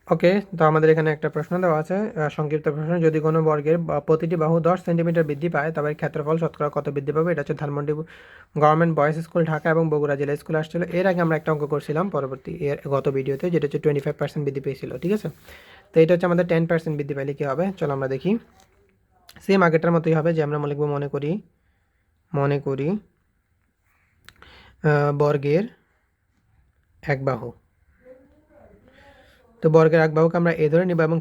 ওকে, তো আমাদের এখানে একটা প্রশ্ন দেওয়া আছে, সংক্ষিপ্ত প্রশ্ন, যদি কোনো বর্গের প্রতিটি বাহু 10 সেন্টিমিটার বৃদ্ধি পায় তবে ক্ষেত্রফল শতকরা কত বৃদ্ধি পাবে? এটা হচ্ছে Dhanmondi government boys school Dhaka এবং বগুড়া জেলা স্কুল আসছিল। এর আগে আমরা একটা অঙ্ক করছিলাম পরবর্তী এর গত ভিডিওতে, যেটা হচ্ছে 25% বৃদ্ধি পেয়েছিল, ঠিক আছে। তো এটা হচ্ছে আমাদের 10% বৃদ্ধি পাইলে কী হবে, চলো আমরা দেখি। সেম আগেরটার মতোই হবে, যে আমরা লিখবো মনে করি বর্গের এক বাহু। তো বর্গের এক বাহুকে আমরা এ ধরে নিব এবং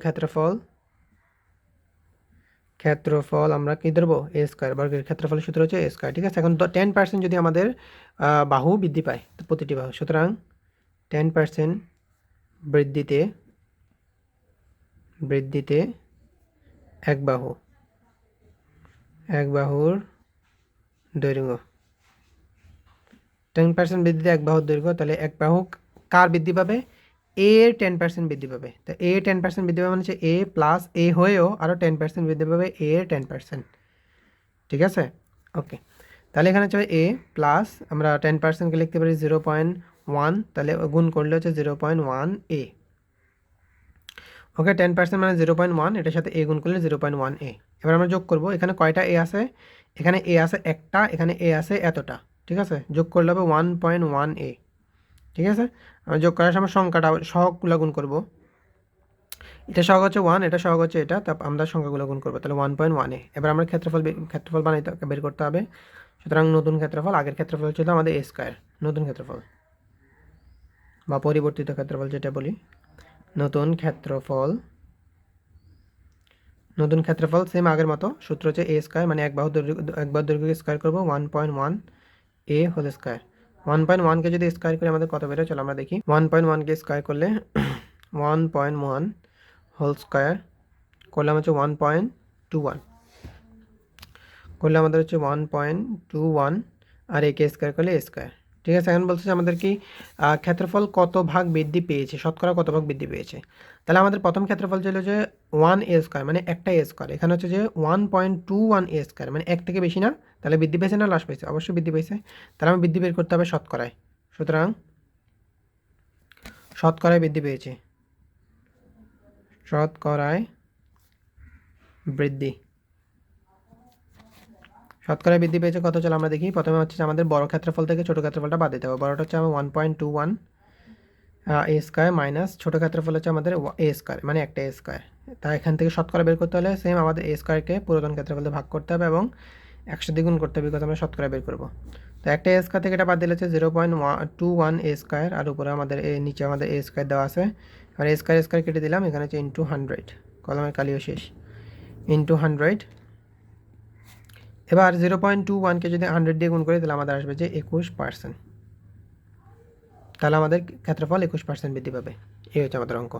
ক্ষেত্রফল আমরা কী ধরবো, এ স্কোয়ার। বর্গের ক্ষেত্রফলের সূত্র হচ্ছে এ স্কোয়ার, ঠিক আছে। এখন 10% যদি আমাদের বাহু বৃদ্ধি পায়, তো প্রতিটি বাহু, সুতরাং 10% বৃদ্ধিতে এক বাহুর দৈর্ঘ্য, 10% বৃদ্ধিতে এক বাহুর দৈর্ঘ্য, তাহলে এক বাহু কার বৃদ্ধি পাবে, এ এর 10% বৃদ্ধি পাবে। তো এ 10% বৃদ্ধি পাবে মানে হচ্ছে এ প্লাস এ হয়েও আরও 10% বৃদ্ধি পাবে এ এর 10%, ঠিক আছে। ওকে, তাহলে এখানে হচ্ছে এ প্লাস আমরা 10%কে লিখতে পারি 0.1, তাহলে গুণ করলে হচ্ছে 0.1 এ। ওকে, 10% মানে 0.1, এটার সাথে এ গুণ করলে 0.1 এ। এবার আমরা যোগ করব, এখানে কয়টা এ আছে, এখানে এ আছে একটা, এখানে এ আছে এতটা, ঠিক আছে। যোগ করলে হবে 1.1 এ, ঠিক আছে। আমরা যোগ করার সময় সংখ্যাটা সহগগুলো গুণ করব, এটা সহগ হচ্ছে 1, এটা সহগ হচ্ছে এটা, তারপর আমরা সংখ্যাগুলো গুণ করবো, তাহলে 1.1 এ। এবার আমরা ক্ষেত্রফল বানাইতে বের করতে হবে, সুতরাং নতুন ক্ষেত্রফল, আগের ক্ষেত্রফল ছিল আমাদের এ স্কোয়ার, নতুন ক্ষেত্রফল বা পরিবর্তিত ক্ষেত্রফল যেটা বলি, নতুন ক্ষেত্রফল সেম আগের মতো, সূত্র হচ্ছে এ স্কোয়ার, মানে এক বাহুর দৈর্ঘ্যকে স্কোয়ার করবো 1.1 এ হোল স্কোয়ার। 1.1কে যদি স্কোয়ার করে আমাদের কত বেরোয়, চলো আমরা দেখি। 1.1কে স্কোয়ার করলে 1.1 হোল স্কোয়ার করলাম হচ্ছে 1.21, করলে আমাদের হচ্ছে 1.21, আর একে স্কোয়ার করলে এ স্কোয়ার, ঠিক আছে। এখন বলছে যে আমাদের কি ক্ষেত্রফল কত ভাগ বৃদ্ধি পেয়েছে, শতকরা কত ভাগ বৃদ্ধি পেয়েছে। তাহলে আমাদের প্রথম ক্ষেত্রফল ছিল যে 1 এ স্কোয়ার, মানে একটা এ স্কোয়ার। এখানে হচ্ছে যে 1.21 এ স্কোয়ার, মানে এক থেকে বেশি না, তাহলে বৃদ্ধি পেয়েছে না হ্রাস পেয়েছে, অবশ্যই বৃদ্ধি পেয়েছে। তাহলে আমি বৃদ্ধি বের করতে হবে শতকরায়, সুতরাং শতকরায় বৃদ্ধি পেয়েছে, শতকরায় বৃদ্ধি পেয়েছে কত, চলো আমরা দেখি। প্রথমে হচ্ছে আমাদের বড় ক্ষেত্রফল থেকে ছোটো ক্ষেত্রফলটা বাদ দিতে হবে। বড়টা হচ্ছে আমার 1.21 এ স্কোয়ার মাইনাস ছোটো ক্ষেত্রফল হচ্ছে আমাদের এ স্কোয়ার, মানে একটা এ স্কোয়ার। তাই এখান থেকে শতকরা বের করতে হলে সেম আমাদের এ স্কোয়ারকে পুরাতন ক্ষেত্রফলে ভাগ করতে হবে এবং 100 দ্বিগুণ করতে হবে, বিকজ আমরা শতকরা বের করবো। তো একটা এ স্কোয়ার থেকে এটা বাদ দিলে হচ্ছে 0.21 এ স্কোয়ার, আর উপরে আমাদের নিচে আমাদের এ স্কোয়ার দেওয়া আছে। আর এ স্কোয়ার কেটে দিলাম, এখানে হচ্ছে ইন্টু 100, কলমের কালিও শেষ, ইন্টু 100। এবার 0.21কে যদি 100 দিয়ে গুণ করি, তাহলে আমাদের আসবে যে 21%, তাহলে আমাদের ক্ষেত্রফল 21% বৃদ্ধি পাবে। এই হচ্ছে আমাদের অঙ্ক।